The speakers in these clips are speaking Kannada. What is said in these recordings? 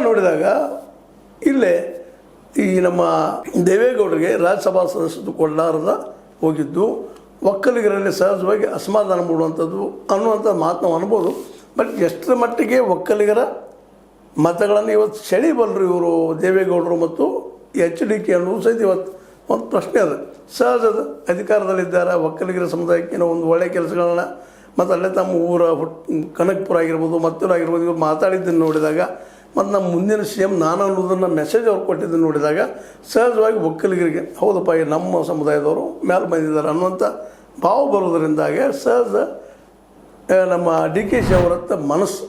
ನೋಡಿದಾಗ ಇಲ್ಲೇ ಈ ನಮ್ಮ ದೇವೇಗೌಡರಿಗೆ ರಾಜ್ಯಸಭಾ ಸದಸ್ಯರು ಕೊಡಲಾರದ ಹೋಗಿದ್ದು ಒಕ್ಕಲಿಗರಲ್ಲಿ ಸಹಜವಾಗಿ ಅಸಮಾಧಾನ ಮೂಡುವಂಥದ್ದು ಅನ್ನುವಂಥ ಮಾತು ನಾವು ಅನ್ಬೋದು. ಬಟ್ ಎಷ್ಟರ ಮಟ್ಟಿಗೆ ಒಕ್ಕಲಿಗರ ಮತಗಳನ್ನು ಇವತ್ತು ಸೆಳಿಬಲ್ಲರು ಇವರು ದೇವೇಗೌಡರು ಮತ್ತು HDK ಅನ್ನೋದು ಸಹಿತ ಇವತ್ತು ಒಂದು ಪ್ರಶ್ನೆ ಅದು. ಸಹಜದ ಅಧಿಕಾರದಲ್ಲಿದ್ದಾರೆ, ಒಕ್ಕಲಿಗರ ಸಮುದಾಯಕ್ಕೆ ಒಂದು ಒಳ್ಳೆಯ ಕೆಲಸಗಳನ್ನ ಮತ್ತು ಅಲ್ಲೇ ತಮ್ಮ ಊರ ಕನಕಪುರ ಆಗಿರ್ಬೋದು ಮತ್ತೂರಾಗಿರ್ಬೋದು ಇವ್ರು ಮಾತಾಡಿದ್ದನ್ನು ನೋಡಿದಾಗ ಮತ್ತು ನಮ್ಮ ಮುಂದಿನ CM ನಾನು ಅನ್ನೋದನ್ನು ಮೆಸೇಜ್ ಅವ್ರು ಕೊಟ್ಟಿದ್ದನ್ನು ನೋಡಿದಾಗ ಸಹಜವಾಗಿ ಒಕ್ಕಲಿಗರಿಗೆ ಹೌದಪ್ಪ ಈ ನಮ್ಮ ಸಮುದಾಯದವರು ಮೇಲೆ ಬಂದಿದ್ದಾರೆ ಅನ್ನುವಂಥ ಭಾವ ಬರೋದರಿಂದಾಗೆ ಸಹಜ ನಮ್ಮ DKC ಅವರತ್ತ ಮನಸ್ಸು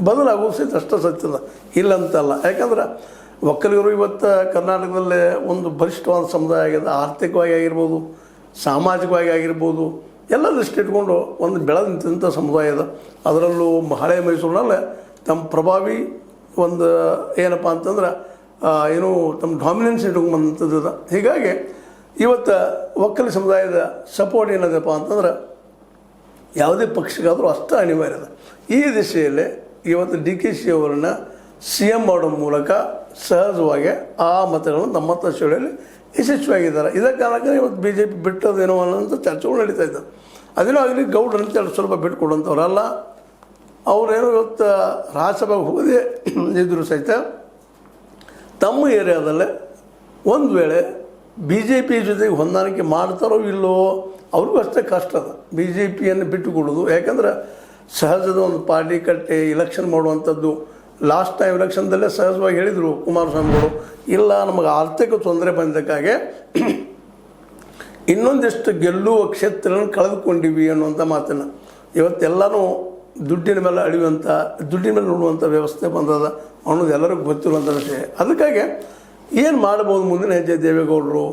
ಬದಲಾಗೋದು ಸಹಿತ ಅಷ್ಟು ಸತ್ಯದ ಇಲ್ಲಂತಲ್ಲ. ಯಾಕಂದ್ರೆ ಒಕ್ಕಲಿಗರು ಇವತ್ತು ಕರ್ನಾಟಕದಲ್ಲೇ ಒಂದು ಬಲಿಷ್ಠವಾದ ಸಮುದಾಯ ಆಗಿದೆ. ಆರ್ಥಿಕವಾಗಿ ಆಗಿರ್ಬೋದು, ಸಾಮಾಜಿಕವಾಗಿ ಆಗಿರ್ಬೋದು, ಎಲ್ಲ ದೃಷ್ಟಿ ಇಟ್ಕೊಂಡು ಒಂದು ಬೆಳೆದು ನಿಂತ ಸಮುದಾಯ ಇದೆ. ಅದರಲ್ಲೂ ಹಳೆ ಮೈಸೂರಿನಲ್ಲೇ ತಮ್ಮ ಪ್ರಭಾವಿ ಒಂದು ಏನಪ್ಪ ಅಂತಂದ್ರೆ ಏನು ತಮ್ಮ ಡಾಮಿನೆನ್ಸ್ ಇಟ್ಕೊಂಬಂಥದ್ದು. ಹೀಗಾಗಿ ಇವತ್ತು ಒಕ್ಕಲಿ ಸಮುದಾಯದ ಸಪೋರ್ಟ್ ಏನದಪ್ಪ ಅಂತಂದ್ರೆ ಯಾವುದೇ ಪಕ್ಷಕ್ಕಾದರೂ ಅಷ್ಟು ಅನಿವಾರ್ಯ ಇದೆ. ಈ ದಿಶೆಯಲ್ಲಿ ಇವತ್ತು DKC ಅವರನ್ನು CM ಮಾಡೋ ಮೂಲಕ ಸಹಜವಾಗಿ ಆ ಮತಗಳನ್ನು ನಮ್ಮ ಮತ ಸೆಳೆಯಲ್ಲಿ ಯಶಸ್ವಿಯಾಗಿದ್ದಾರೆ. ಇದೇ ಕಾರಣಕ್ಕೆ ಇವತ್ತು BJP ಬಿಟ್ಟದೇನೋ ಅನ್ನೋಂಥ ಚರ್ಚೆಗಳು ನಡೀತಾ ಇದ್ದಾವೆ. ಅದೇನೋ ಆಗಲಿ ಗೌಡ್ರಂತ ಸ್ವಲ್ಪ ಬಿಟ್ಟು ಕೊಡುವಂಥವ್ರಲ್ಲ. ಅವರೇನೋ ಇವತ್ತು ರಾಜ್ಯಸಭೆಗೆ ಹೋಗದೆ ಇದ್ದರೂ ಸಹಿತ ತಮ್ಮ ಏರಿಯಾದಲ್ಲೇ ಒಂದು ವೇಳೆ BJP ಜೊತೆಗೆ ಹೊಂದಾಣಿಕೆ ಮಾಡ್ತಾರೋ ಇಲ್ಲೋ ಅವ್ರಿಗೂ ಅಷ್ಟೇ ಕಷ್ಟ ಅದ BJPಯನ್ನು ಬಿಟ್ಟುಕೊಡೋದು. ಯಾಕಂದ್ರೆ ಸಹಜದ ಒಂದು ಪಾರ್ಟಿ ಕಟ್ಟಿ ಇಲೆಕ್ಷನ್ ಮಾಡುವಂಥದ್ದು. ಲಾಸ್ಟ್ ಟೈಮ್ ಎಲೆಕ್ಷನ್ದಲ್ಲೇ ಸಹಜವಾಗಿ ಹೇಳಿದರು ಕುಮಾರಸ್ವಾಮಿಗಳು, ಇಲ್ಲ ನಮಗೆ ಆರ್ಥಿಕ ತೊಂದರೆ ಬಂದಕ್ಕಾಗೆ ಇನ್ನೊಂದಿಷ್ಟು ಗೆಲ್ಲುವ ಕ್ಷೇತ್ರಗಳನ್ನು ಕಳೆದುಕೊಂಡಿವಿ ಅನ್ನುವಂಥ ಮಾತನ್ನು ಇವತ್ತೆಲ್ಲನೂ ದುಡ್ಡಿನ ಮೇಲೆ ಅಳಿಯುವಂಥ, ದುಡ್ಡಿನ ಮೇಲೆ ನೋಡುವಂಥ ವ್ಯವಸ್ಥೆ ಬಂದದ ಅನ್ನೋದು ಎಲ್ಲರಿಗೂ ಗೊತ್ತಿರುವಂಥ ವಿಷಯ. ಅದಕ್ಕಾಗಿ ಏನು ಮಾಡ್ಬೋದು ಮುಂದಿನ ಹೆಜ್ಜೆ ದೇವೇಗೌಡರು